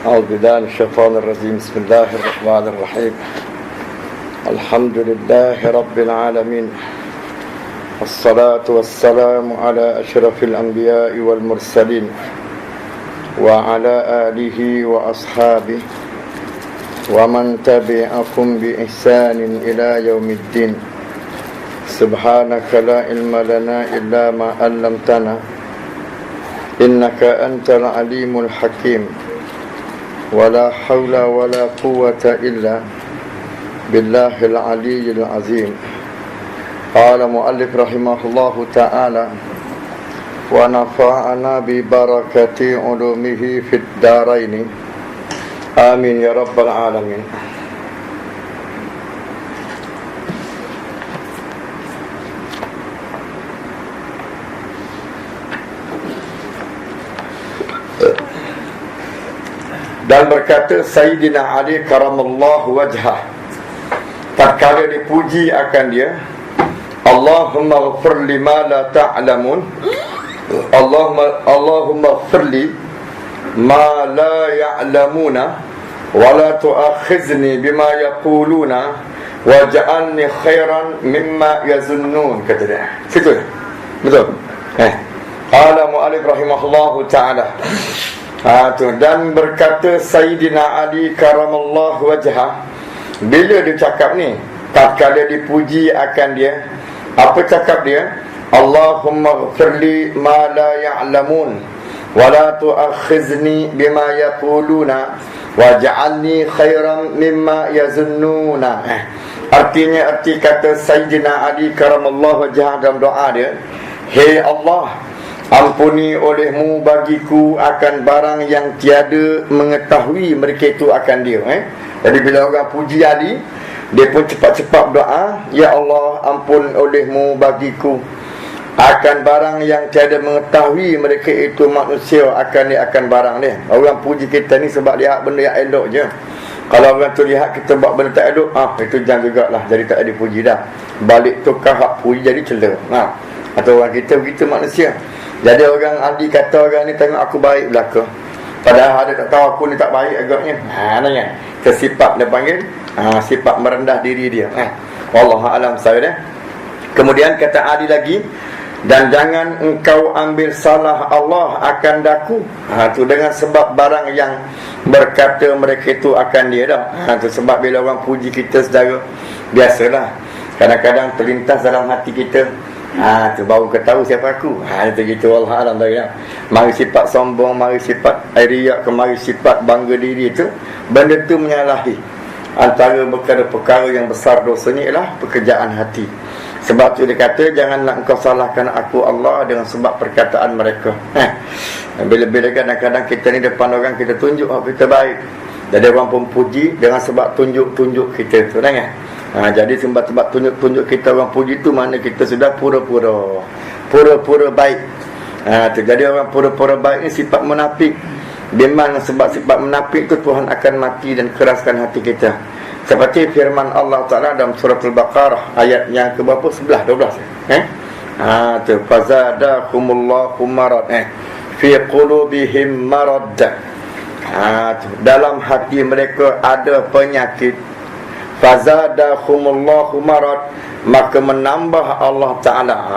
أعوذ بالله من الشيطان الرجيم. بسم الله الرحمن الرحيم. الحمد لله رب العالمين، الصلاة والسلام على أشرف الأنبياء والمرسلين وعلى آله وأصحابه ومن تبعهم بإحسان إلى يوم الدين. سبحانك لا علم لنا إلا ما علمتنا إنك أنت العليم الحكيم. ولا حول ولا قوة إلا بالله العلي العظيم. قال مؤلف رحمه الله تعالى: ونفعنا ببركة علومه في الدارين آمين يا رب العالمين. Dan berkata Sayyidina Ali karamallahu wajhah, tatkala dipuji akan dia, Allahumma ghfir li ma la ta'lamun, Allahumma ghfir li ma la ya'lamuna wa la tu'akhizni bima yaquluna waj'alni khairan mimma yazunnun. Kata dia. Situ. Betul. Qala mu'alif rahimahullahu ta'ala. Dan berkata Sayyidina Ali karamallahu wajhah, bila dia cakap ni, tatkala dipuji akan dia, apa cakap dia? Allahumma ghfirli ma la ya'lamun wa la tu'akhizni bima yaquluna waj'alni khairan mimma yazunnuna. Artinya, arti kata Sayyidina Ali karamallahu wajhah dalam doa dia, Hei Allah, ampuni olehmu bagiku akan barang yang tiada mengetahui mereka itu akan dia. Jadi bila orang puji Ali, dia pun cepat-cepat doa, Ya Allah, ampun olehmu bagiku akan barang yang tiada mengetahui mereka itu manusia akan barang dia. Orang puji kita ni sebab lihat benda yang elok je. Kalau orang tu lihat kita buat benda tak elok, itu jangan jugalah, jadi tak ada puji dah. Balik tu kahak puji jadi cela. Atau orang kita begitu manusia. Jadi orang Ali kata orang ni tengok aku baik belaka, padahal dia tak tahu aku ni tak baik agaknya. Nanya kesifat dia panggil sifat merendah diri dia. Wallahu a'lam saya. Kemudian kata Ali lagi, dan jangan engkau ambil salah Allah akan daku. Tu dengan sebab barang yang berkata mereka itu akan dia dah. Tu sebab bila orang puji kita saudara, biasalah kadang-kadang terlintas dalam hati kita, tu baru ketahui siapa aku. Itu gitu, Allah alam dah. Mari sifat sombong, mari sifat riak, mari sifat bangga diri itu, benda tu menyalahi. Antara perkara-perkara yang besar dosanya ialah pekerjaan hati. Sebab tu dia kata, janganlah engkau salahkan aku Allah dengan sebab perkataan mereka. Bila-bila kadang-kadang kita ni depan orang, kita tunjuk kita baik, jadi orang pun puji dengan sebab tunjuk-tunjuk kita tu, kan? Jadi sebab tunjuk-tunjuk kita orang puji tu, mana kita sudah pura-pura baik. Jadi orang pura-pura baik ni sifat munafik. Memang sebab sifat munafik tu Tuhan akan mati dan keraskan hati kita. Seperti firman Allah Ta'ala dalam surah Al-Baqarah ayat yang ke berapa? 11, 12. Fazadakumullahu marad fi qulubihim marad. Dalam hati mereka ada penyakit. Fazadakumullahu marad, maka menambah Allah Ta'ala.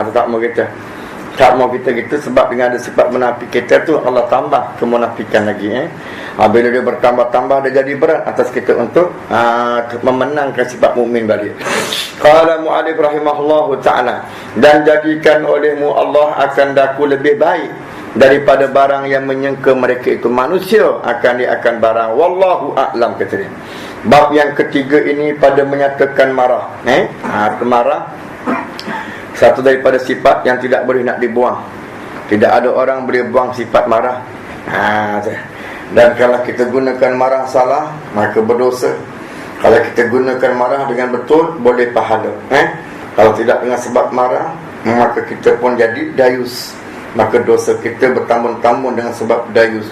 Tak mau kita gitu, sebab dengan ada sifat munafik kita tu, Allah tambah kemunafikan lagi. Bila dia bertambah-tambah, dia jadi berat atas kita untuk memenangkan sifat mukmin balik. Qala mu'alif rahimahullahu ta'ala, dan jadikan olehmu Allah akan daku lebih baik daripada barang yang menyangka mereka itu manusia akan barang. Wallahu a'lam, kata dia. Bab yang ketiga ini pada menyatakan marah. Marah satu daripada sifat yang tidak boleh nak dibuang. Tidak ada orang boleh buang sifat marah. Dan kalau kita gunakan marah salah, maka berdosa. Kalau kita gunakan marah dengan betul, boleh pahala. Kalau tidak dengan sebab marah, maka kita pun jadi dayus. Maka dosa kita bertambun-tambun dengan sebab dayus.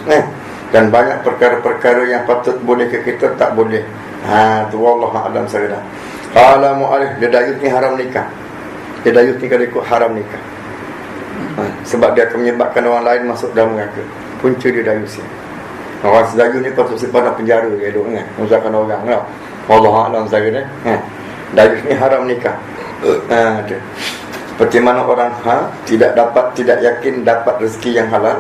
Dan banyak perkara-perkara yang patut boleh ke kita, tak boleh. Tu wallahu a'lam sahaja. Qala mu'alif, dia dayus ni haram nikah. Dia dayus ni kalau ikut haram nikah. Sebab dia akan menyebabkan orang lain masuk dalam neraka. Punca dia dayus ni. Orang sedaya ni patut simpan penjara dia duk kan. Usahakan orang lah. Wallahu a'lam saya ni. Dari ni haram nikah. Tu. Seperti mana orang tidak yakin dapat rezeki yang halal.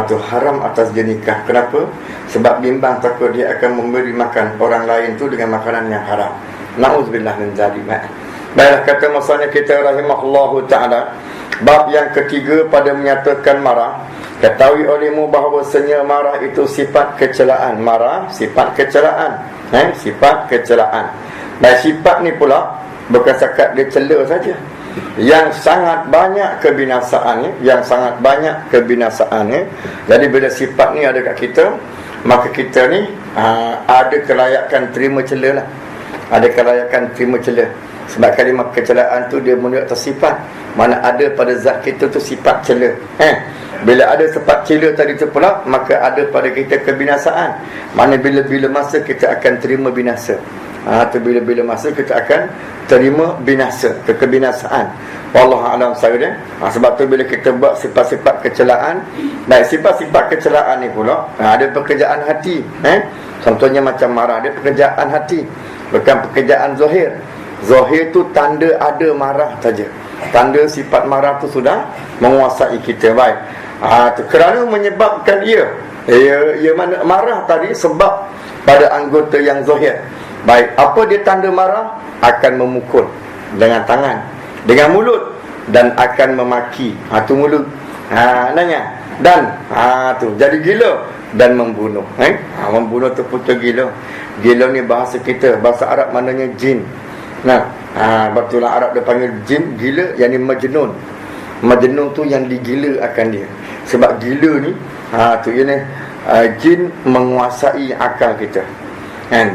Tu haram atas dia nikah. Kenapa? Sebab bimbang takut dia akan memberi makan orang lain tu dengan makanan yang haram. Na'udzubillah min zalik. Baiklah, kata masanya kita rahimahullahu ta'ala, bab yang ketiga pada menyatakan marah. Ketahui olehmu bahawasanya marah itu sifat kecelaan. Marah sifat kecelaan. Sifat kecelaan. Dan sifat ni pula bukan sekat dia cela saja. Yang sangat banyak kebinasaannya. Jadi bila sifat ni ada kat kita, maka kita ni ada kelayakan terima cela lah. Ada kelayakan terima cela. Sebab kalimah kecelaan tu dia menunjuk atas sifat. Mana ada pada zat kita tu sifat cela. Bila ada sifat cela tadi tu pula, maka ada pada kita kebinasaan. Mana bila-bila masa kita akan terima binasa. Tu bila-bila masa kita akan terima binasa, kebinasaan. Wallahu a'lam saya. Sebab tu bila kita buat sifat-sifat kecelaan, baik sifat-sifat kecelaan ni pula ada pekerjaan hati. Contohnya macam marah, dia pekerjaan hati, bukan pekerjaan zahir. Zahir tu tanda ada marah saja. Tanda sifat marah tu sudah menguasai kita. Baik. Kerana menyebabkan ia mana marah tadi sebab pada anggota yang zahir. Baik, apa dia tanda marah? Akan memukul dengan tangan, dengan mulut, dan akan memaki. Tu mulut. Nanya. Dan tu jadi gila dan membunuh. Membunuh tu putus gila. Gila ni bahasa kita, bahasa Arab maknanya jin. Betul lah Arab dia panggil jin gila, yang ni majnun. Majnun tu yang digila akan dia. Sebab gila ni tu ini jin menguasai akal kita.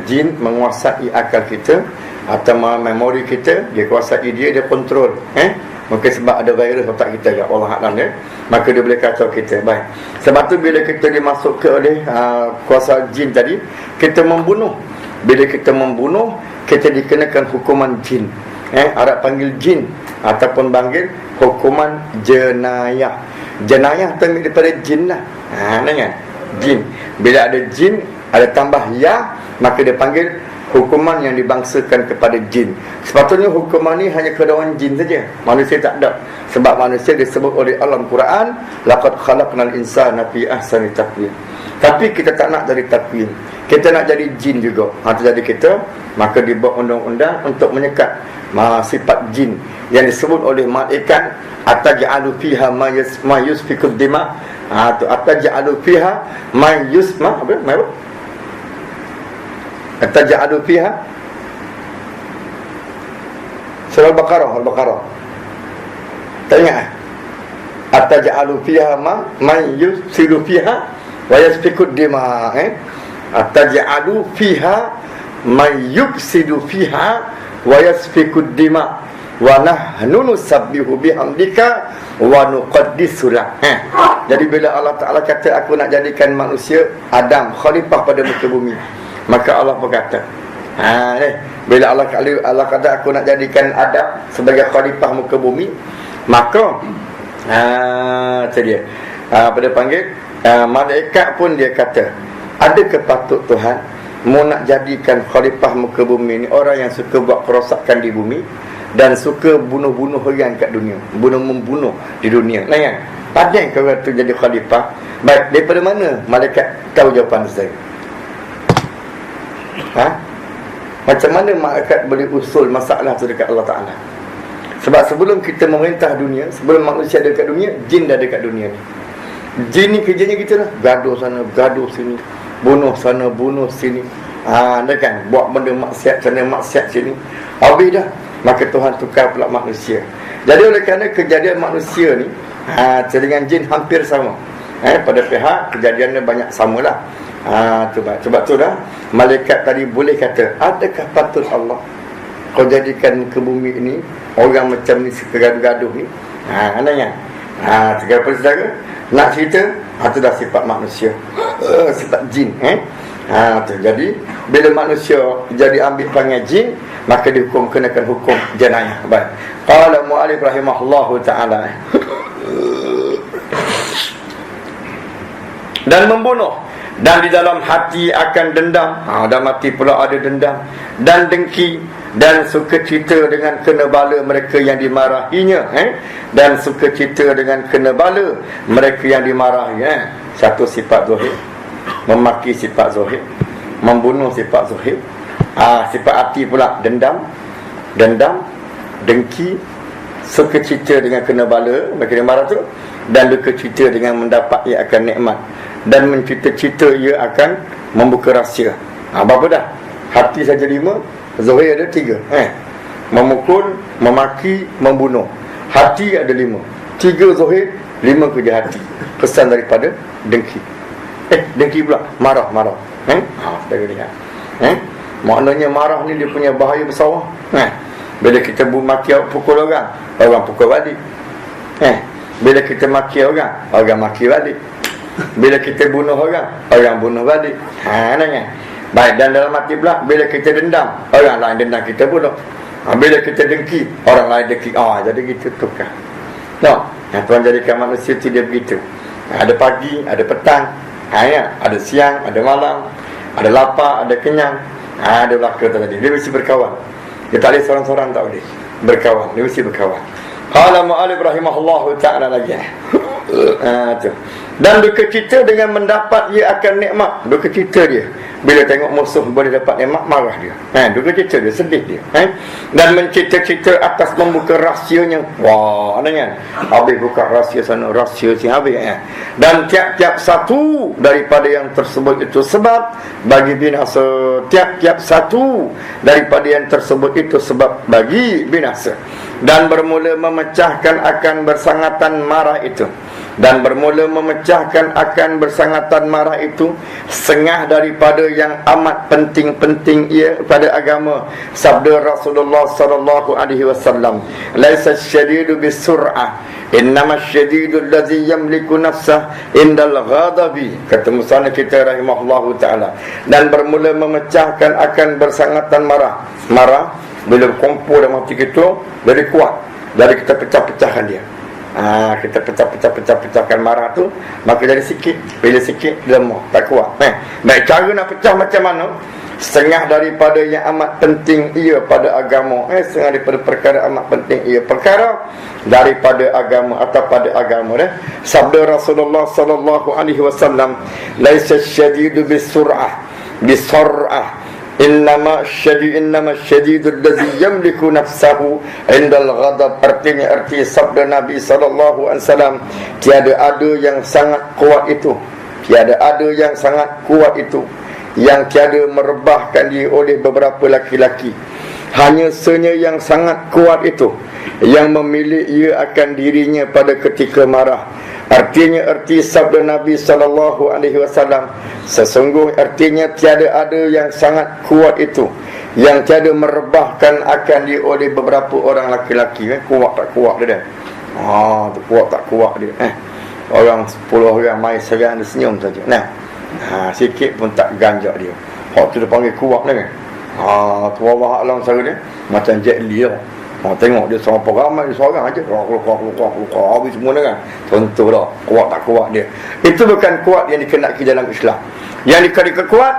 Jin menguasai akal kita atau memori kita, dia kuasai dia kontrol. Mungkin sebab ada virus otak kita kat Allah Alam dia, maka dia boleh kacau kita. Baik. Sebab tu bila kita dimasuk ke oleh kuasa jin tadi, kita membunuh. Bila kita membunuh, kita dikenakan hukuman jin. Arab panggil jin ataupun panggil hukuman jenayah. Jenayah tu daripada jin lah. Dengar? Jin. Bila ada jin, ada tambah ya, maka dia panggil hukuman yang dibangsakan kepada jin. Sepatutnya hukuman ni hanya kedawan jin saja. Manusia tak ada. Sebab manusia disebut oleh alam Quran, laqad khalaqnal insana fi ahsani taqwim. Tapi kita tak nak jadi takwim. Kita nak jadi jin juga. Jadi kita, maka dibuat undang-undang untuk menyekat sifat jin yang disebut oleh malaikat, ataj'alu fiha ma yusfikud dima. Tu ataj'alu fiha ma yusma apa? Ataj'alu fiha Surah Al-Baqarah. Tak ingat? Ataj'alu fiha ma yusilu fiha wa yasfikud dima. Ataj'alu fiha man yufsidu fiha wa yasfikud dima wa nahnu nusabbihu bihamdika wa nuqaddisu lak. Jadi bila Allah Taala kata aku nak jadikan manusia Adam khalifah pada muka bumi, maka Allah berkata, bila Allah kata aku nak jadikan Adam sebagai khalifah muka bumi, maka itu dia. Pada panggil malaikat pun dia kata, adakah patut Tuhan mau nak jadikan khalifah muka bumi ni orang yang suka buat kerosakan di bumi dan suka bunuh-bunuh orang kat dunia, membunuh di dunia. Kan? Padahal kalau tu jadi khalifah. Baik, daripada mana malaikat tahu jawapan saya? Macam mana malaikat boleh usul masalah tu dekat Allah Ta'ala? Sebab sebelum kita memerintah dunia, sebelum manusia ada dekat dunia, jin dah dekat dunia ni. Jin ni kerjanya kita lah, gaduh sana, gaduh sini, bunuh sana, bunuh sini. Kan? Buat benda maksiat sana, maksiat sini. Habis dah. Maka Tuhan tukar pula manusia. Jadi oleh kerana kejadian manusia ni dengan jin hampir sama. Pada pihak kejadiannya banyak samalah. Sebab tu dah malaikat tadi boleh kata, adakah patut Allah kau jadikan ke bumi ini orang macam ni suka gaduh-gaduh ni? Anaknya segala saudara nak cerita, itu dah sifat manusia, sifat jin. Jadi bila manusia jadi ambil panggil jin, maka dihukum kenakan hukum jenayah. Baik. Qala mu'allif rahimahullahu ta'ala. Dan membunuh Dan di dalam hati akan dendam. Dalam hati pula ada dendam dan dengki dan sukacita dengan kena bala mereka yang dimarahinya, dan sukacita dengan kena bala mereka yang dimarahi. Satu sifat zahir, memaki sifat zahir, membunuh sifat zahir. Sifat hati pula dendam, dengki, sukacita dengan kena bala mereka yang marah tu, dan sukacita dengan mendapat ia akan nikmat, dan mencita-cita ia akan membuka rahsia. Berapa dah? Hati saja 5, zahir ada 3. Memukul, memaki, membunuh. Hati ada 5. 3 zahir, 5 kerja hati. Pesan daripada dengki. Dengki pula marah. Kita lihat. Maknanya marah ni dia punya bahaya besar. Bila kita maki pukul orang pukul balik. Bila kita maki orang maki balik. Bila kita bunuh orang bunuh balik. Baik, dan dalam hati pula, bila kita dendam, orang lain dendam kita bunuh. Bila kita dengki, orang lain dengki. Jadi gitu tukar. Tuan jadikan manusia tu dia begitu. Ada pagi, ada petang, ada siang, ada malam, ada lapar, ada kenyang, ada belaka tadi. Dia mesti berkawan. Dia tak boleh seorang-seorang, tak boleh berkawan. Dia mesti berkawan. Qala mu'alif rahimahullahu ta'ala lagi. Dan duka cita dengan mendapat ia akan nikmat. Duka cita dia bila tengok musuh boleh dapat nikmat, marah dia. Duka cita dia, sedih dia. Dan mencita-cita atas membuka rahsianya. Kan? Habis buka rahsia sana, rahsia sini habis. Dan tiap-tiap satu daripada yang tersebut itu sebab bagi binasa. Tiap-tiap satu daripada yang tersebut itu sebab bagi binasa. Dan bermula memecahkan akan bersangatan marah itu. Dan bermula memecahkan akan bersangatan marah itu sengah daripada yang amat penting-penting ia pada agama. Sabda Rasulullah sallallahu alaihi wasallam, laisa syadidu bisur'ah, innama syadidu allazi yamliku nafsah indal ghadabi. Kata musannif kita rahimahullahu taala. Dan bermula memecahkan akan bersangatan marah bila berkumpul dalam hati kita, jadi kuat. Jadi kita pecah-pecahkan dia. Kita pecahkan marah tu, maka jadi sikit. Bila sikit, lemah, tak kuat. Baik, cara nak pecah macam mana? Setengah daripada yang amat penting ia pada agama. Setengah daripada perkara amat penting ia perkara daripada agama atau pada agama. Sabda Rasulullah sallallahu alaihi wasallam, laisa syadidu bisur'ah innama syadidul ladzi yamliku nafsahu indal ghadab. Arti sabda Nabi sallallahu alaihi wasallam, tiada ada yang sangat kuat itu, yang tiada merebahkan diri oleh beberapa laki-laki. Hanya senya yang sangat kuat itu yang memilih ia akan dirinya pada ketika marah. Arti sabda Nabi sallallahu alaihi wasallam, sesungguh artinya tiada ada yang sangat kuat itu yang tiada merebahkan akan diri oleh beberapa orang laki-laki. Kuat tak kuat dia. Tu kuat tak kuat dia. Orang 10 orang mai serang dia senyum saja. Sikit pun tak ganjak dia. Hak tu dia panggil kuat kan. Tu Allah alam cara dia macam Jet Li lah. Tengok dia seorang ramai dia seorang aja. Habis semua kan. Contoh dah. Kuat tak kuat dia. Itu bukan kuat yang dikenaki dalam Islam. Yang dikenaki kuat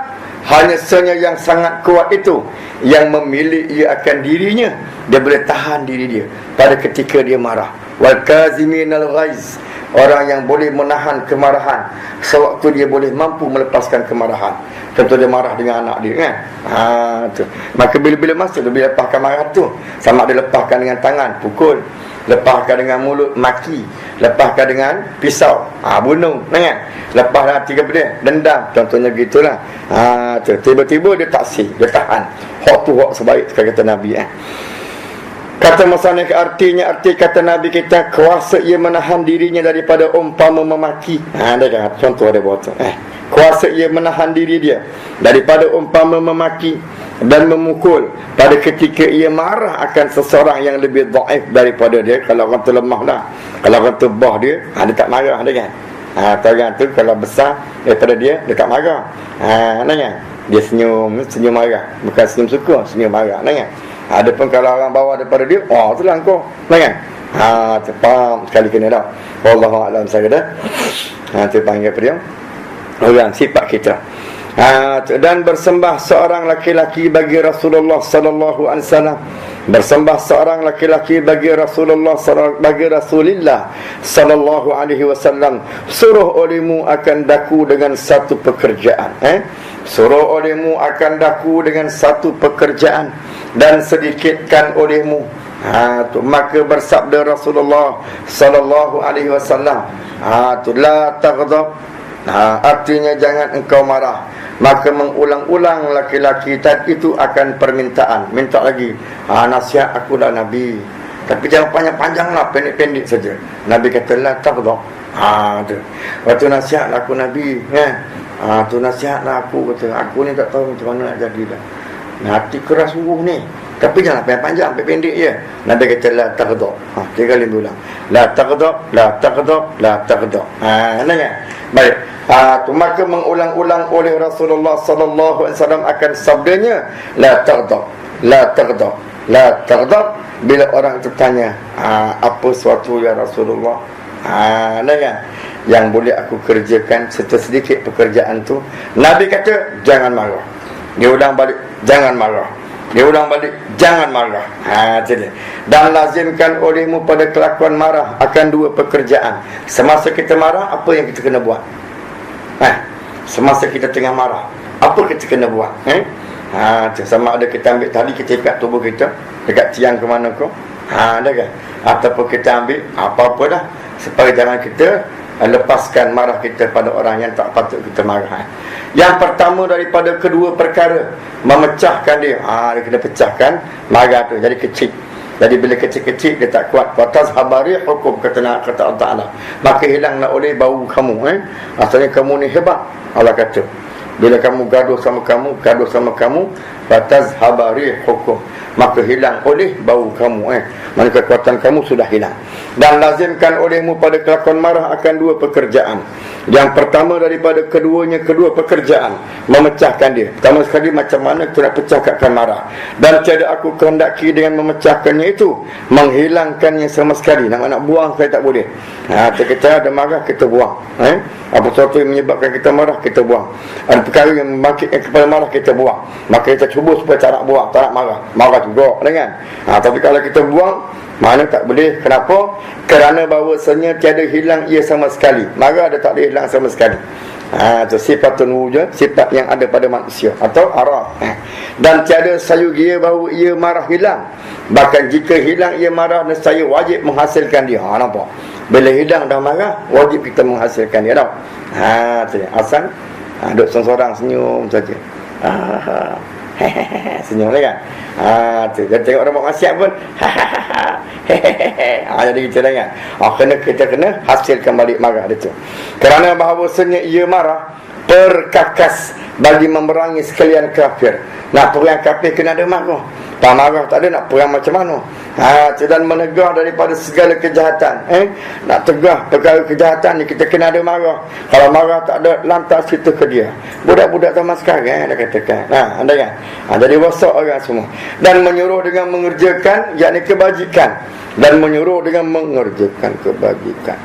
hanya senya yang sangat kuat itu yang memilih ia akan dirinya. Dia boleh tahan diri dia pada ketika dia marah. Wal kaziminal ghaiz, orang yang boleh menahan kemarahan sewaktu dia boleh mampu melepaskan kemarahan. Contoh dia marah dengan anak dia kan. Tu. Maka bila-bila masa dia lepaskan marah tu, sama ada lepaskan dengan tangan, pukul, lepaskan dengan mulut, maki, lepaskan dengan pisau, bunuh, kan? Lepas hati kepada dia, dendam, contohnya gitulah. Tu. Tiba-tiba dia taksir, dia tahan. Hak tu hak sebaik kata Nabi. Kata musannif, arti kata Nabi kita, kuasa ia menahan dirinya daripada umpama memaki. Ada kan contoh ada buat tu. Kuasa ia menahan diri dia daripada umpama memaki dan memukul pada ketika ia marah akan seseorang yang lebih dhaif daripada dia. Kalau orang tu lemah dah, kalau orang tu bah dia, dia tak marah dia kan. Orang tu kalau besar daripada dia tak marah. Kan? Dia senyum marah, bukan senyum suka, senyum marah kan. Ada pun kalau orang bawah daripada dia, itulah kau kan. Faham sekali kena dah. Wallahu a'lam saya dah. Tu panggil apa dia? orang sifat kita. Dan bersembah seorang laki-laki bagi Rasulullah sallallahu alaihi wasallam, bersembah seorang laki-laki bagi Rasulullah sallallahu alaihi wasallam, suruh olehmu akan daku dengan satu pekerjaan, suruh olehmu akan daku dengan satu pekerjaan, dan sedikitkan olehmu. Maka bersabda Rasulullah sallallahu alaihi wasallam, la taghdab, artinya jangan engkau marah. Maka mengulang-ulang laki-laki tadi itu akan permintaan, minta lagi, nasihat aku dah Nabi, tapi jangan panjang-panjang lah, pendek-pendek saja. Nabi kata la taghdab. Waktu nasihat aku Nabi, tu nasihat lah aku, kata aku ni tak tahu macam mana nak jadi dah, hati keras sungguh ni, tapi jangan panjang-panjang, pendek je. Nabi kata la taghdab. 3 kali ulang, la taghdab, la taghdab, la taghdab. Nampak? Baik. Maka mengulang-ulang oleh Rasulullah sallallahu alaihi wasallam akan sabdanya la taghdab, la taghdab, la taghdab. Bila orang itu tanya, apa suatu ya Rasulullah, kan yang boleh aku kerjakan serta sedikit pekerjaan tu, Nabi kata jangan marah. Dia ulang balik, jangan marah. Dia ulang balik, jangan marah. Jadi, dan lazimkan olehmu pada kelakuan marah akan 2 pekerjaan. Semasa kita marah, apa yang kita kena buat? Semasa kita tengah marah, apa kita kena buat? Sama ada kita ambil tali, kita ikat tubuh kita dekat tiang ke mana kau, ada kan? Ataupun kita ambil apa-apa dah, supaya jangan kita lepaskan marah kita pada orang yang tak patut kita marah. Yang pertama daripada kedua perkara, memecahkan dia. Dia kena pecahkan marah tu jadi kecil. Jadi bila kecil-kecil dia tak kuat, watas habari hukum, kata Allah Ta'ala, maka hilanglah oleh bau kamu. Asalnya kamu ni hebat, Allah kata. Bila kamu gaduh sama kamu, watas habari hukum, maka hilang oleh bau kamu. Mana kekuatan kamu sudah hilang. Dan lazimkan olehmu pada kelakuan marah akan 2 pekerjaan. Yang pertama daripada kedua pekerjaan, memecahkan dia. Pertama sekali, macam mana kita nak pecahkan marah. Dan tiada aku kehendaki dengan memecahkannya itu menghilangkannya sama sekali. Nak buang saya tak boleh. Kita ada marah, kita buang. Apa sesuatu yang menyebabkan kita marah, kita buang. Ada perkara yang membangkitkan kepada marah, kita buang. Maka kita cuba supaya tak nak buang, tak nak marah juga, kan? Tapi kalau kita buang, mana tak boleh. Kenapa? Kerana bahawasanya tiada hilang ia sama sekali. Marah ada tak boleh hilang sama sekali. Itu sifatun wujud, sifat yang ada pada manusia atau arah. Dan tiada sayu dia bahawa ia marah hilang. Bahkan jika hilang ia marah, nescaya wajib menghasilkan dia. Nampak? Bila hilang dah marah, wajib kita menghasilkan dia. Tahu? Asal duduk seorang senyum saja. Senyum lah kan. Dia tengok orang buat maksiat pun jadi kita kan. Kita kena hasilkan balik marah dia tu. Kerana bahawasanya ia marah perkakas bagi memerangi sekalian kafir. Nak perang kafir kena ada marah. Tak marah tak ada, nak perang macam mana? Dan menegah daripada segala kejahatan. Nak tegah perkara kejahatan ni, kita kena ada marah. Kalau marah tak ada, lantas kita ke dia. Budak-budak zaman sekarang dah katakan. Anda kan? Jadi rosak orang semua. Dan menyuruh dengan mengerjakan, yakni kebajikan. Dan menyuruh dengan mengerjakan kebajikan.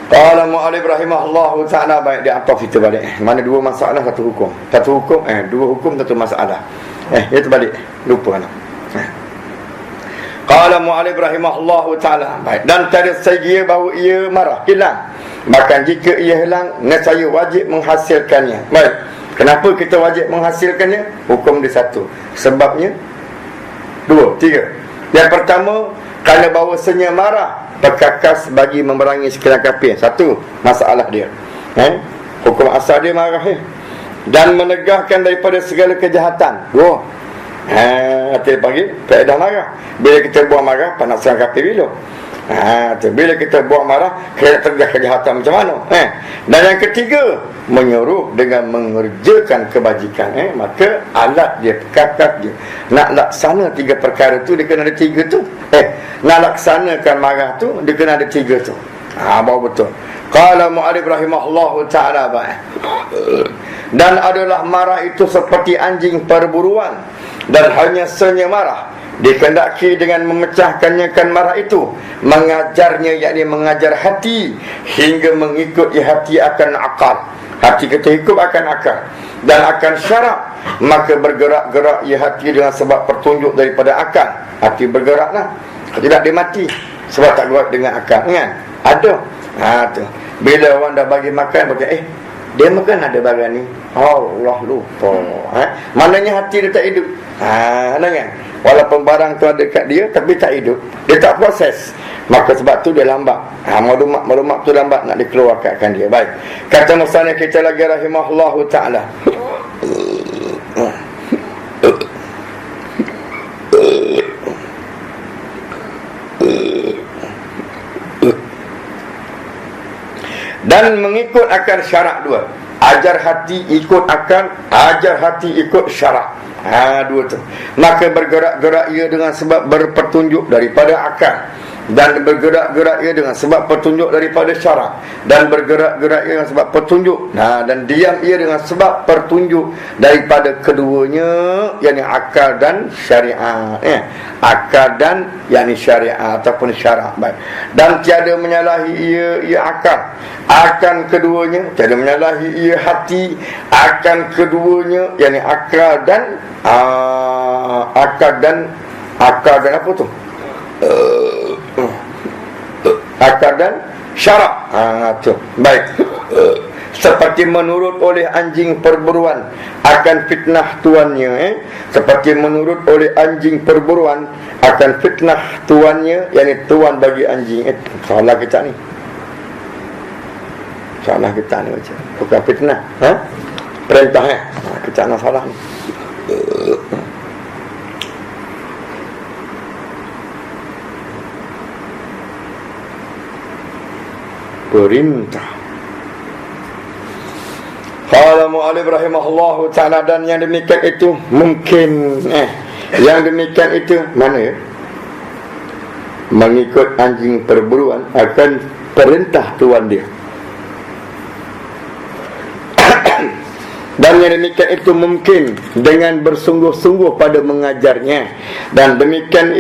Qala mu'alif rahimahullahu ta'ala. Baik, dia ataf itu balik. Mana 2 masalah, 1 hukum. 1 hukum, 2 hukum, 1 masalah. Itu balik. Lupa nak. Qala mu'alif rahimahullahu ta'ala. Baik. Dan tiada sahaja bahawa ia marah, hilang. Bahkan jika ia hilang, nescaya wajib menghasilkannya. Baik. Kenapa kita wajib menghasilkannya? Hukum dia 1. Sebabnya 2, 3. Yang pertama, kerana bahawasanya marah perkakas bagi memerangi sekalian kafir. 1 masalah dia. Hukum asal dia marah. Dan menegahkan daripada segala kejahatan. 2. Hati panggil faedah marah. Bila kita buang marah, tak nak serang kafir bila. Bila kita buang marah, kita tegah kejahatan macam mana. Dan yang ketiga, menyuruh dengan mengerjakan kebajikan. Maka alat dia, perkakas dia, nak laksana 3 perkara tu, dia kena ada 3 tu. Nak laksanakan marah tu, dia kena ada 3 tu. Baru betul. Qala mu'alif rahimahullahu ta'ala. Dan adalah marah itu seperti anjing perburuan, dan hanya senya marah dikehendaki dengan memecahkannya kan marah itu, mengajarnya, yakni mengajar hati hingga mengikuti hati akan akal. Hati kita ikut akan akal dan akan syarak, maka bergerak-gerak ia hati dengan sebab pertunjuk daripada akal. Hati bergeraklah, tidak dia mati sebab tak gerak dengan akal, kan? Ada. Tu. Bila orang dah bagi makan, pakai dia makan ada barang ni, Allah lupa. Maknanya hati dia tak hidup. Kan? Walaupun barang tu ada kat dia, tapi tak hidup, dia tak proses, maka sebab tu dia lambat. Maklumat tu lambat nak dikeluarkan dia. Baik, kata musannif kita lagi rahimahullahu ta'ala, dan mengikut akan syarak dua. Ajar hati ikut akal, ajar hati ikut syarak. Dua tu. Maka bergerak-gerak ia dengan sebab berpetunjuk daripada akal, dan bergerak-gerak ia dengan sebab petunjuk daripada syarak, dan bergerak-gerak ia dengan sebab petunjuk, dan diam ia dengan sebab petunjuk daripada keduanya, yakni akal dan syariat. Akal dan yakni syariat ataupun syarak. Baik. Dan tiada menyalahi ia akal akan keduanya, tiada menyalahi ia hati akan keduanya, yakni akal dan apa tu? Akal dan syarak. Tu. Baik. Seperti menurut oleh anjing perburuan akan fitnah tuannya. Seperti menurut oleh anjing perburuan akan fitnah tuannya, yakni tuan bagi anjing. Salah kita ni. Salah kita ni macam. Bukan fitnah. Perintah kita nak salah ni. Perintah. Qala mu'alif rahimahullahu ta'ala, dan yang demikian itu mungkin yang demikian itu mana ya? Mengikut anjing perburuan akan perintah tuan dia. Dan yang demikian itu mungkin dengan bersungguh-sungguh pada mengajarnya. Dan demikian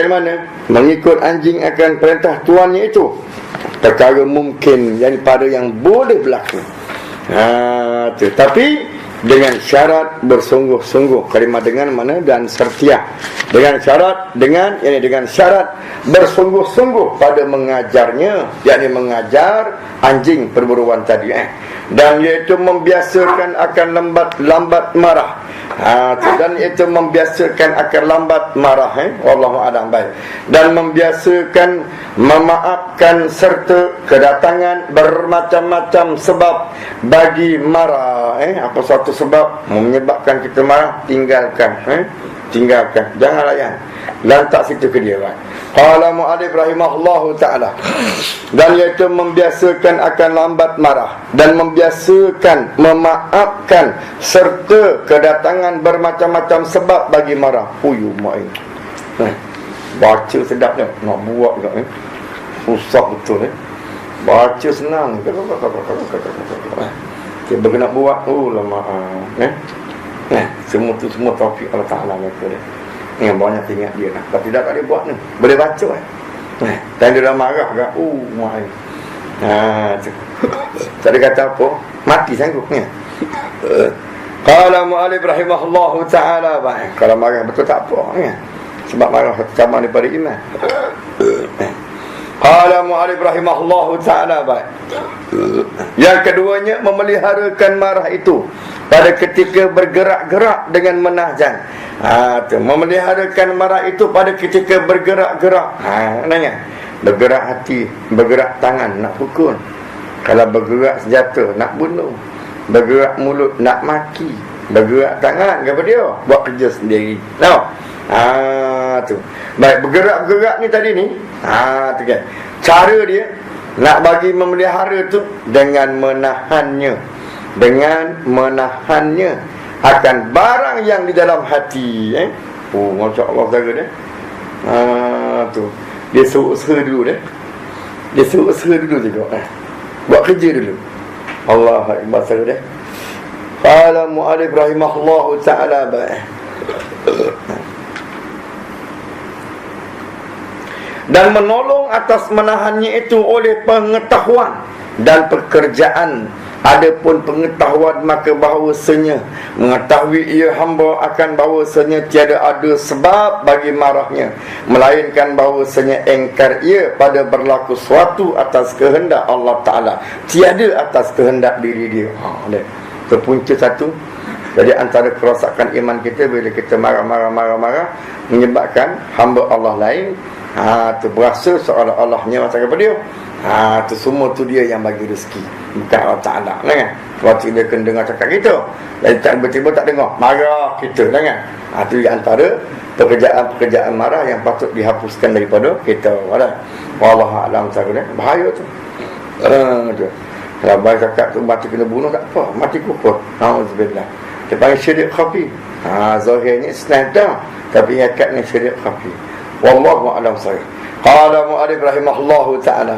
mana? Mengikut anjing akan perintah tuannya itu perkara mungkin, yang pada yang boleh berlaku. Tapi dengan syarat bersungguh-sungguh. Kalimah dengan mana? Dan sertiah. Dengan syarat, dengan syarat bersungguh-sungguh pada mengajarnya, yakni mengajar anjing perburuan tadi. Dan iaitu membiasakan akan lambat marah. Dan itu membiasakan akan lambat marah. Wallahu a'lam. Baik. Dan membiasakan memaafkan serta kedatangan bermacam-macam sebab bagi marah. Apa suatu sebab menyebabkan kita marah, tinggalkan. Jangan layan, lantak situ ke dia. Qala mu'alif rahimahullahu ta'ala, dan iaitu membiasakan akan lambat marah dan membiasakan memaafkan serta kedatangan bermacam-macam sebab bagi marah. Main baca sedap ni, nak buat juga susah betul. Baca senang, kita nak buat lama. Semua taufik Allah Ta'ala mereka dia. Yang banyak ingat dia lah. Kalau tidak tak dia buat ni, boleh baca dan dia dah marah kan. Main tak ada kata apa, mati sanggup ni. Qala mu'alif rahimahullahu ta'ala. Baik, kalau marah betul tak apa sebab marah sama daripada iman. Qala mu'alif rahimahullahu ta'ala. Baik, yang keduanya memeliharakan marah itu pada ketika bergerak-gerak dengan menahjan. Memeliharakan marah itu pada ketika bergerak-gerak. Nanya, bergerak hati, bergerak tangan nak pukul, kalau bergerak senjata nak bunuh, bergerak mulut nak maki, bergerak tangan kepada dia buat kerja sendiri. Tu. Baik, bergerak-gerak ni tadi ni. Tu kan. Cara dia nak bagi memelihara tu dengan menahannya. Akan barang yang di dalam hati. Masya Allah cara dia. Tu. Dia suruh usaha dulu dia. Dia suruh usaha dulu juga. Buat kerja dulu. Allah Akbar cara dia. Qala mu'alif rahimahullahu ta'ala. dan menolong atas menahannya itu oleh pengetahuan dan pekerjaan. Adapun pengetahuan maka bahawasanya mengetahui ia hamba akan bahawasanya tiada ada sebab bagi marahnya, melainkan bahawasanya engkar ia pada berlaku suatu atas kehendak Allah Ta'ala, tiada atas kehendak diri dia. Itu punca satu. Jadi antara kerosakan iman kita bila kita marah menyebabkan hamba Allah lain tu berasa seolah-olahnya macam kepada dia. Tu semua tu dia yang bagi rezeki, bukan Allah Ta'ala kan. Waktu dia kena dengar cakap kita, dan tiba-tiba tak dengar, marah kita kan. Tu di antara pekerjaan marah yang patut dihapuskan daripada kita. Wallahu a'lam bishawab. Bahaya tu. Kalau baik cakap tu mati kena bunuh tak apa, mati kufur. Auzubillah. Dia panggil syirik khafi. Zahirnya Islam dah, tapi hakikatnya syirik khafi. Wallahu a'lam bishawab. Qala mu'allif rahimahullahu ta'ala,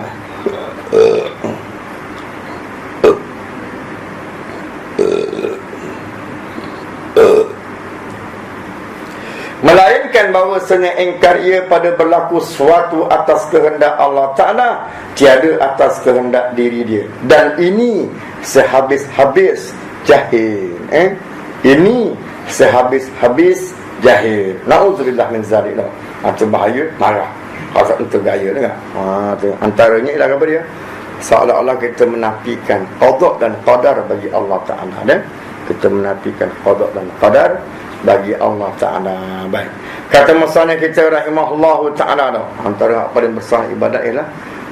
melainkan bahawasanya engkar ia pada berlaku suatu atas kehendak Allah Ta'ala, tiada atas kehendak diri dia. Dan ini sehabis-habis jahil. Ini sehabis-habis jahil. Na'udzubillah min zalik. Itu bahaya, marah. Kalau untuk gaya dengar. Antaranya ialah apa dia? Seolah-olah kita menafikan qada dan qadar bagi Allah Ta'ala. Kita menafikan qada dan qadar bagi Allah Ta'ala. Baik. Kata musannif kita rahimahullahu ta'ala, antara paling besar ibadat ialah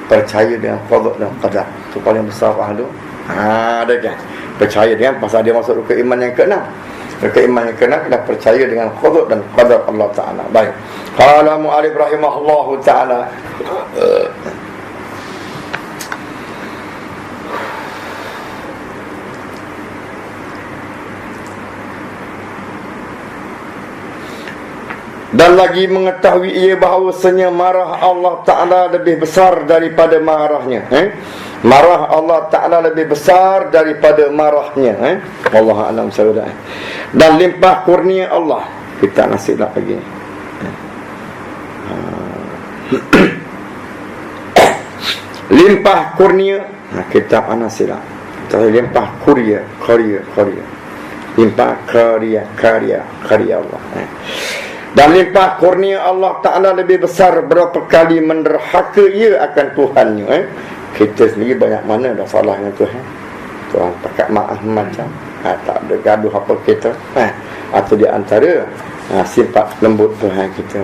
percaya dengan qada dan qadar. Itu paling besar pahala. Ada kan? Percaya dengan, pasal dia masuk rukun iman yang ke-6. Rukun iman yang ke-6 adalah percaya dengan qada dan qadar Allah Ta'ala. Baik. Qala mu'allif rahimahullahu ta'ala, dan lagi mengetahui ia bahawasanya marah Allah Ta'ala lebih besar daripada marahnya. Marah Allah Ta'ala lebih besar daripada marahnya. Wallahu a'lam bishawab. Dan limpah kurnia Allah, kita nasihat lagi. Limpah kurnia, kitab Anasilah. Limpah kurnia, limpah karya Allah. Dan limpah kurnia Allah Ta'ala lebih besar berapa kali menderhaka ia akan Tuhannya. Kita sendiri banyak mana dah salah dengan Tuhan. Tuhan pakat maaf macam tak ada gaduh apa kita. Atau di antara sifat lembut Tuhan kita.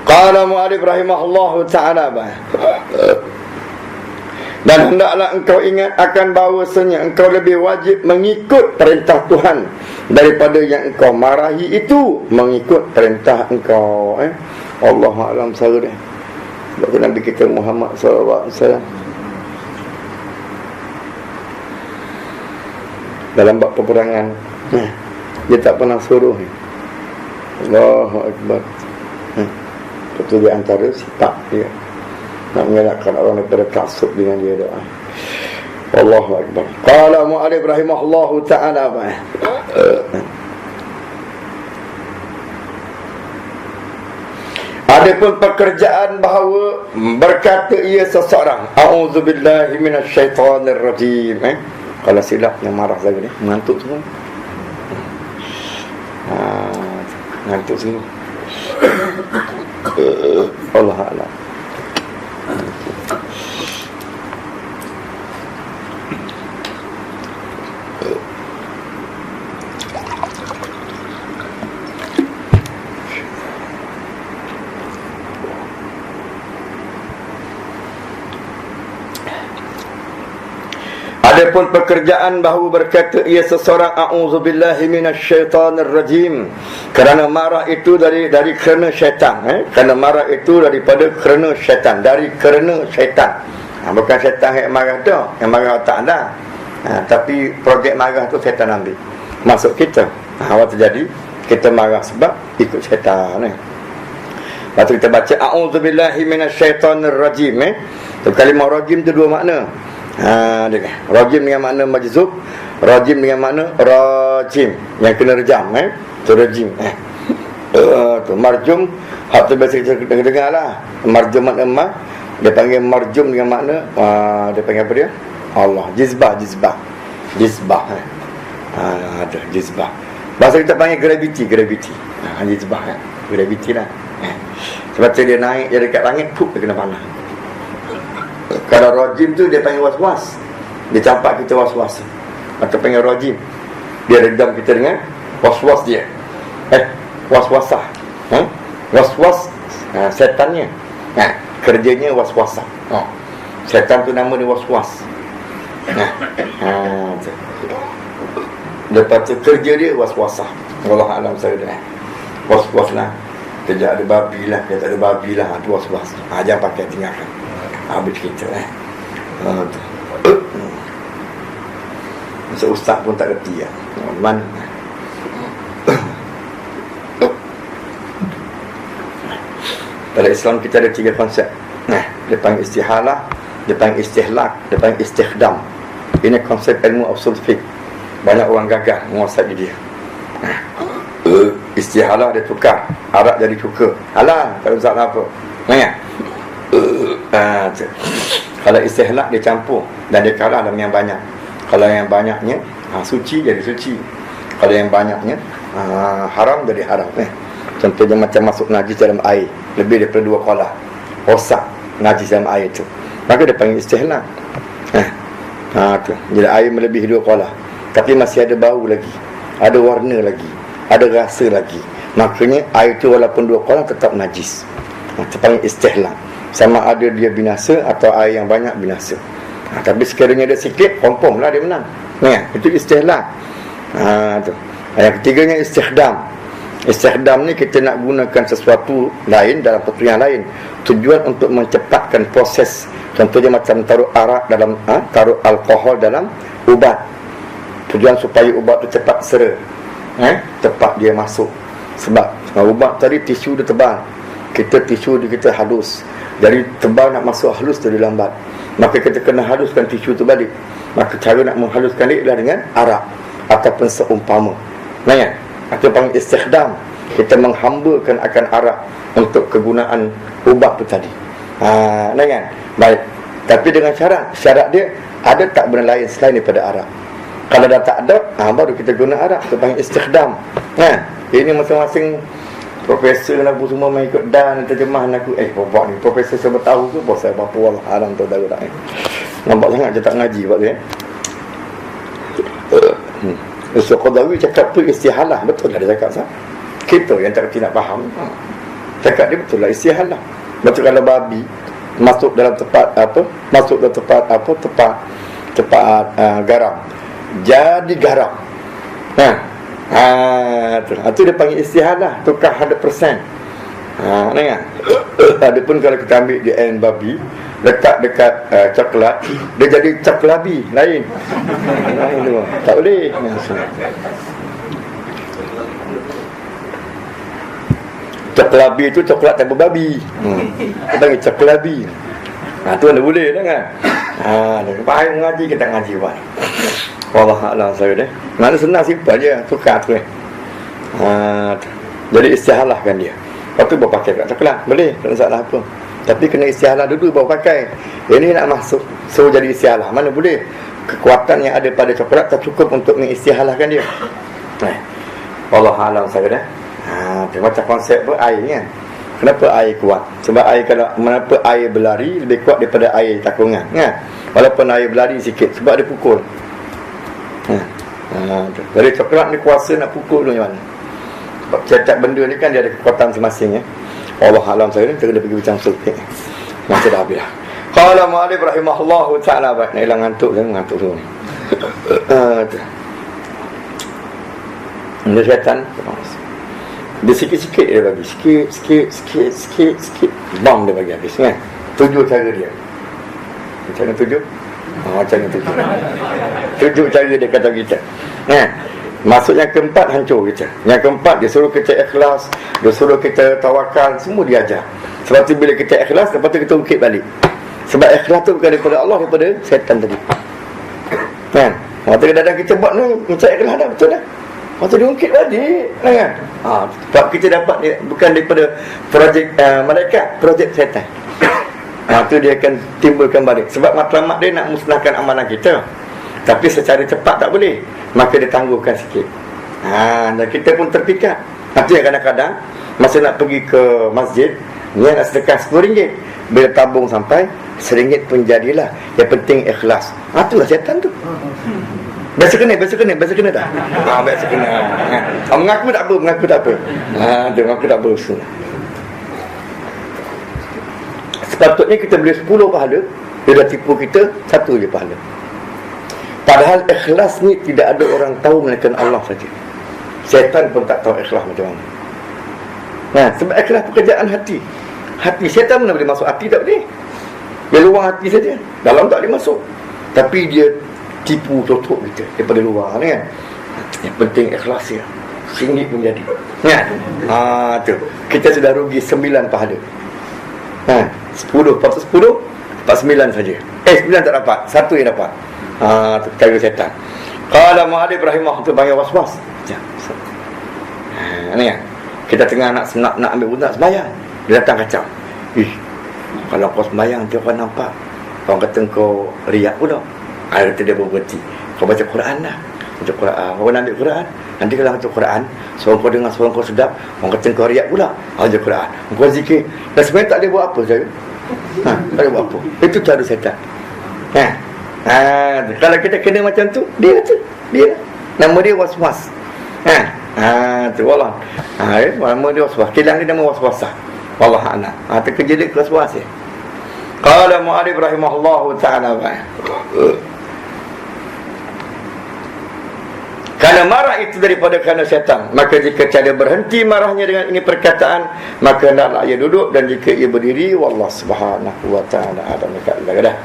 Qala mu'allif rahimahullahu ta'ala, dan hendaklah engkau ingat akan bahawasanya engkau lebih wajib mengikut perintah Tuhan daripada yang engkau marahi itu mengikut perintah engkau. Allahu a'lam bishawab. Sebab Nabi kita Muhammad SAW dalam bab peperangan, dia tak pernah suruh. Allahu akbar. Itu di antara sifat dia, nak mengelakkan orang daripada taksub dengan dia doa. Allahu akbar. Qala mu'allif rahimahullahu ta'ala, adapun pekerjaan bahawa berkata ia seseorang, a'udzubillahi minasyaitanir rajim. Kalau silap yang marah saya ni, mengantuk semua. Mengantuk semua. Allah a'lam. Adapun pekerjaan bahawa berkata ia seseorang a'udzubillahi minasyaitanir rajim, kerana marah itu dari kerana syaitan. Kerana marah itu daripada kerana syaitan, dari kerana syaitan. Bukan syaitan yang marah tu, yang marah tak ada. Tapi projek marah tu syaitan ambil masuk kita. Apa terjadi? Kita marah sebab ikut syaitan. Lepas tu kita baca a'udzubillahi minasyaitanir rajim. Tu kalimah rajim tu dua makna. Rajim dengan makna majzub, rajim dengan makna rajim, yang kena rejam. Itu rajim. Tu marjum, hak tu biasa kita dengar lah. Marjum makna emas, dia panggil marjum dengan makna dia panggil apa dia? Allah. Jizbah. Ada jizbah. Bahasa kita panggil gravity. Jizbah kan. Gravity lah. Sebab dia naik dia dekat langit, dia kena panah. Kalau rojim tu dia panggil was-was. Dia campak kita was-was. Atau panggil rojim. Dia redam kita dengan was-was dia. Was-wasah. Was-was setannya. Kerjanya was-wasah. Setan tu nama dia was-was. Lepas tu kerja dia was-wasah. Allah alam saya dah. Was-was lah. Dia ada babi lah, dia tak ada babi lah. Tu was-was. Jangan pakai, tinggalkan. Habis kita Masa ustaz pun tak reti lah. Mana dalam Islam kita ada 3 konsep. Dia panggil istihalah, dia panggil istihlak, dia panggil istikhdam. Ini konsep ilmu usul fiqh. Banyak orang gagal menguasai dia. Istihalah dia tukar, arak jadi cuka. Halal, tak usah apa. Kalau istihlak dia campur dan dia kalah dalam yang banyak. Kalau yang banyaknya suci jadi suci. Kalau yang banyaknya haram jadi haram. Contohnya macam masuk najis dalam air lebih daripada 2 kolah, rosak najis dalam air tu, maka dia panggil istihlak. Tu. Jadi air melebihi 2 kolah tapi masih ada bau lagi, ada warna lagi, ada rasa lagi, makanya air tu walaupun 2 kolah tetap najis. Itu panggil istihlak. Sama ada dia binasa atau air yang banyak binasa. Tapi sekiranya dia sikit, confirm lah dia menang. Itu istihlak. Tu. Yang ketiganya istikhdam. Istikhdam ni kita nak gunakan sesuatu lain dalam perkara yang lain, tujuan untuk mencepatkan proses. Contohnya macam taruh arak dalam taruh alkohol dalam ubat, tujuan supaya ubat tu cepat sera, cepat dia masuk. Sebab ubat tadi tisu dia tebal, tisu kita halus. Jadi tebal nak masuk halus tu dia lambat. Maka kita kena haluskan tisu tu balik. Maka cara nak menghaluskan dia adalah dengan arak ataupun seumpama. Itu panggil istikhdam. Kita menghambakan akan arak untuk kegunaan ubat tu tadi. Baik. Tapi dengan syarat dia ada tak benda lain selain daripada arak. Kalau dah tak ada, baru kita guna arak. Itu panggil istikhdam. Ini masing-masing profesor aku semua main ikut dan terjemahan aku. Bapak ni profesor saya tahu ke pasal apa Allah alam tahu tak. Nampak sangat dia tak ngaji buat dia. Ustaz Qadawi cakap tu istihalah. Betul lah dia cakap sah. Kita yang tak nak faham. Cakap dia betul lah istihalah. Betul kalau babi masuk dalam tempat garam, jadi garam. Tu dia panggil istihalah, tukar 100%. Dengar. Adapun kalau kita ambil di end babi, letak dekat coklat, dia jadi coklabi lain. Tu tak boleh. Coklabi itu coklat tanpa babi. Kita panggil coklabi. Tu anda boleh dengar. Payah mengaji kita ngaji buat. Wallah a'lam saya deh. Mana senang simpan je tukar tu. Jadi istihalahkan dia. Lepas tu baru pakai kat coklat. Boleh, tak masalah apa. Tapi kena istihalah dulu baru pakai. Ini nak masuk, so jadi istihalah. Mana boleh. Kekuatan yang ada pada coklat tak cukup untuk mengistihalahkan dia. Wallah a'lam saya deh. Macam konsep air kan. Kenapa air kuat? Sebab air kenapa air berlari lebih kuat daripada air takungan kan? Walaupun air berlari sikit sebab dia pukul. Jadi coklat ni kuasa nak pukul tu macam mana? Sebab setiap benda ni kan dia ada kekuatan masing-masing Allah alam saya ni kita kena pergi macam sultik. Masih dah habis dah. Qala mu'alif rahimahullahu ta'ala. Baik, nak hilang ngantuk tu ni. Ini syaitan dia sikit-sikit dia bagi. Sikit. Bang dia bagi habis kan. 7 cara dia. Macam mana 7? Macam mana 7? 7 cara dia kata kita. Maksudnya keempat hancur kita. Yang keempat dia suruh kita ikhlas, dia suruh kita tawakal, semua dia ajar. Sebab tu bila kita ikhlas, lepas tu kita ungkit balik. Sebab ikhlas tu bukan daripada Allah, daripada syaitan tadi. Waktu kadang-kadang kita buat ni macam ikhlas dah, betul dah. Lepas tu dia ungkit balik kan? Sebab kita dapat ni bukan daripada projek malaikat, projek syaitan. Tu dia akan timbulkan balik. Sebab matlamat dia nak musnahkan amalan kita, tapi secara cepat tak boleh, maka dia tangguhkan sikit. Dan kita pun terpikat. Itu yang kadang-kadang masa nak pergi ke masjid, niat nak sedekah RM10, bila tabung sampai RM1 pun jadilah. Yang penting ikhlas. Itulah syaitan tu. Biasa kena tak? Biasa kena. Mengaku tak apa. Dia mengaku tak apa. Sepatutnya kita beli 10 pahala, dia dah tipu kita 1 je pahala. Padahal ikhlas ni tidak ada orang tahu melainkan Allah saja. Syaitan pun tak tahu ikhlas macam mana. Sebab ikhlas pekerjaan hati. Hati syaitan mana boleh masuk hati, tak boleh. Dia luar hati saja, dalam tak boleh masuk. Tapi dia tipu tutup kita daripada luar ni kan. Yang penting ikhlas dia. RM1 pun jadi. Tu. Kita sudah rugi 9 pahala. 10, lepas tu 10, dapat 9 saja. 9 tak dapat, 1 yang dapat. Tu cara syaitan. Qala Mu'adib rahimahullah, tu panggil was-was. Ni kan, kita tengah nak ambil wuduk, nak sembahyang, dia datang kacau. Kalau kau sembahyang, dia orang nampak, orang kata kau riak pula. Kata dia berhenti. Kau baca Quran lah. Baca Quran. Orang ambil Quran, nanti kalau baca Quran, suara kau dengar suara kau sedap, orang kata kau riak pula. Baca Quran, kau zikir. Dan sebenarnya tak boleh buat apa saya. Tak boleh buat apa. Itu cara syaitan. Kalau kita kena macam tu, dia kata, dia nama dia was-was. Tu wallah. Nama dia was-was. Kilang dia nama was-wasah. Wallah a'lam. Tu kerja dia was-was ya. Qala Mu'adib rahimahullahu ta'ala. Kerana marah itu daripada kerana syaitan, maka jika tiada berhenti marahnya dengan ini perkataan, maka hendaklah ia duduk, dan jika ia berdiri, wallahu subhanahu wa ta'ala adam dah.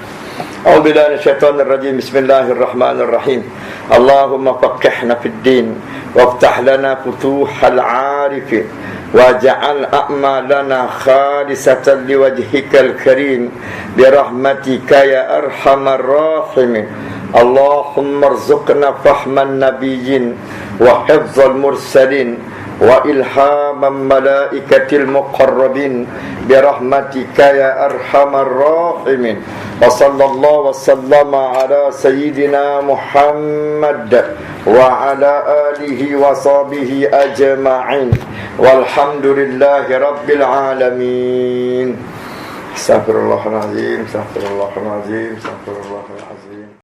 A'udzubillahi minasyaitonir rajim. Bismillahirrahmanirrahim. Allahumma faqqihna fid din waftah lana futuhal 'arifin waj'al a'malana khalisatan liwajhikal karim birahmatika ya arhamar rahimin. Allahumma arzuqna fahman nabiyyin wa hifzal mursalin wa ilhaman malaikatil muqarrabin birahmatika ya arhamar rahimin. Wa sallallahu wa sallama ala sayyidina Muhammad wa ala alihi wa sahbihi ajma'in walhamdulillahi rabbil alamin. Astaghfirullahaladzim.